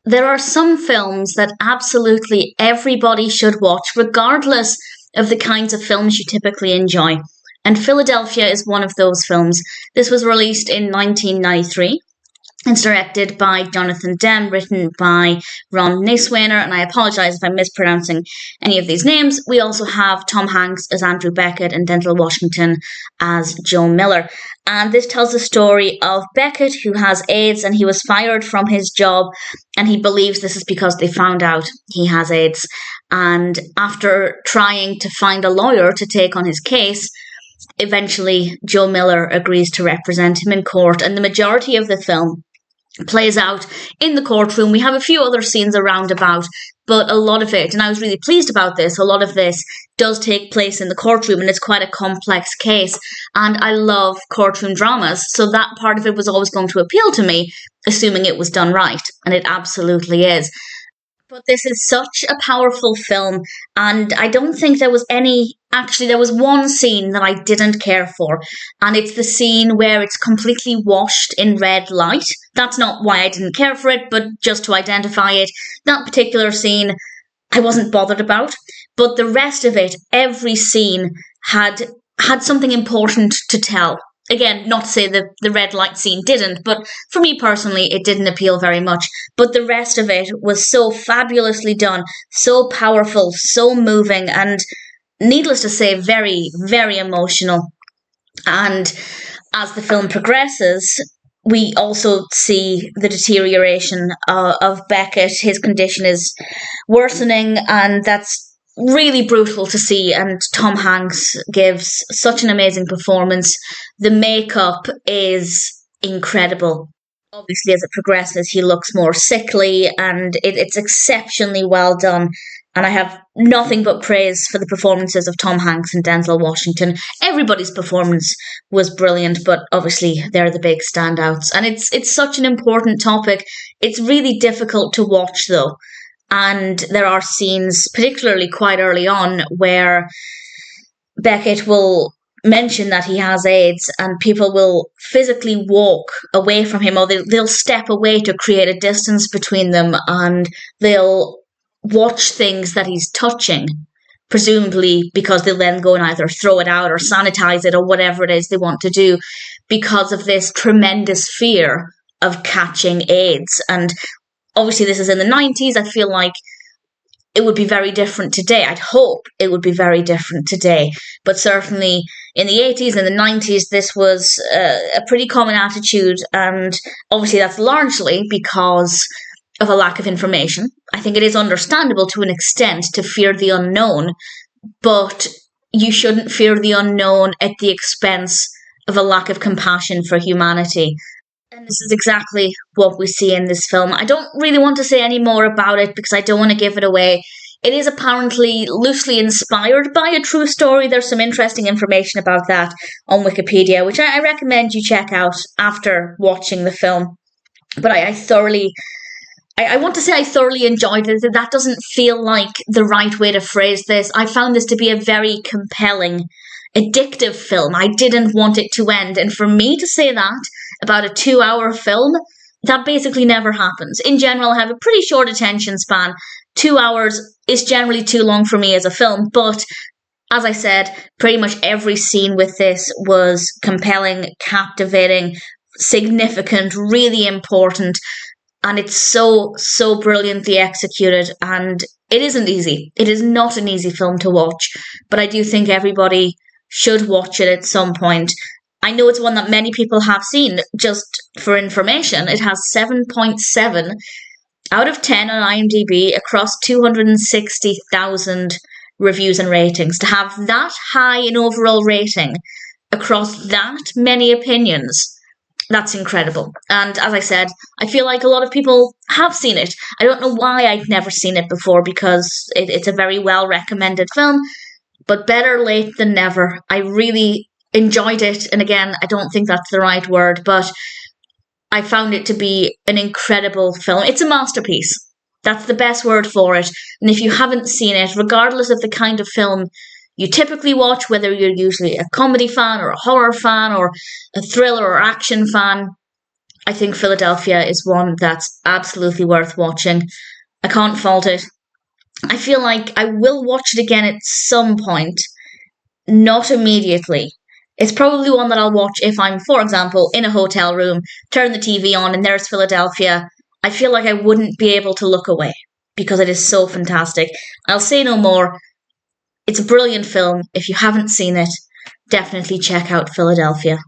there are some films that absolutely everybody should watch, regardless of the kinds of films you typically enjoy. And Philadelphia is one of those films. This was released in 1993. It's directed by Jonathan Demme, written by Ron Nyswaner, and I apologise if I'm mispronouncing any of these names. We also have Tom Hanks as Andrew Beckett and Denzel Washington as Joe Miller. And this tells the story of Beckett, who has AIDS, and he was fired from his job, and he believes this is because they found out he has AIDS. And after trying to find a lawyer to take on his case, eventually Joe Miller agrees to represent him in court, and the majority of the film plays out in the courtroom. We have a few other scenes around about, but a lot of it, and I was really pleased about this, a lot of this does take place in the courtroom, and it's quite a complex case, and I love courtroom dramas, so that part of it was always going to appeal to me, assuming it was done right, and it absolutely is. But this is such a powerful film, and I don't think there was there was one scene that I didn't care for, and it's the scene where it's completely washed in red light. That's not why I didn't care for it, but just to identify it. That particular scene, I wasn't bothered about, but the rest of it, every scene had something important to tell. Again, not to say the red light scene didn't, but for me personally, it didn't appeal very much. But the rest of it was so fabulously done, so powerful, so moving, and needless to say, very, very emotional. And as the film progresses, we also see the deterioration of Beckett. His condition is worsening, and that's really brutal to see, and Tom Hanks gives such an amazing performance. The makeup is incredible. Obviously, as it progresses, he looks more sickly, and it's exceptionally well done. And I have nothing but praise for the performances of Tom Hanks and Denzel Washington. Everybody's performance was brilliant, but obviously they're the big standouts. And it's such an important topic. It's really difficult to watch, though. And there are scenes, particularly quite early on, where Beckett will mention that he has AIDS, and people will physically walk away from him, or they'll step away to create a distance between them, and they'll watch things that he's touching, presumably because they'll then go and either throw it out or sanitize it or whatever it is they want to do, because of this tremendous fear of catching AIDS. And obviously, this is in the 90s. I feel like it would be very different today. I'd hope it would be very different today. But certainly in the 80s and the 90s, this was a pretty common attitude. And obviously, that's largely because of a lack of information. I think it is understandable to an extent to fear the unknown, but you shouldn't fear the unknown at the expense of a lack of compassion for humanity. And this is exactly what we see in this film. I don't really want to say any more about it because I don't want to give it away. It is apparently loosely inspired by a true story. There's some interesting information about that on Wikipedia, which I recommend you check out after watching the film. But I want to say I thoroughly enjoyed it. That doesn't feel like the right way to phrase this. I found this to be a very compelling, addictive film. I didn't want it to end. And for me to say that about a 2-hour film, that basically never happens. In general, I have a pretty short attention span. 2 hours is generally too long for me as a film. But as I said, pretty much every scene with this was compelling, captivating, significant, really important. And it's so brilliantly executed, and it isn't easy. It is not an easy film to watch, but I do think everybody should watch it at some point. I know it's one that many people have seen. Just for information, it has 7.7 out of 10 on IMDb across 260,000 reviews and ratings. To have that high an overall rating across that many opinions, that's incredible. And as I said, I feel like a lot of people have seen it. I don't know why I'd never seen it before, because it's a very well recommended film, but better late than never. I really enjoyed it. And again, I don't think that's the right word, but I found it to be an incredible film. It's a masterpiece. That's the best word for it. And if you haven't seen it, regardless of the kind of film you typically watch, whether you're usually a comedy fan or a horror fan or a thriller or action fan, I think Philadelphia is one that's absolutely worth watching. I can't fault it. I feel like I will watch it again at some point, not immediately. It's probably one that I'll watch if I'm, for example, in a hotel room, turn the TV on, and there's Philadelphia. I feel like I wouldn't be able to look away because it is so fantastic. I'll say no more. It's a brilliant film. If you haven't seen it, definitely check out Philadelphia.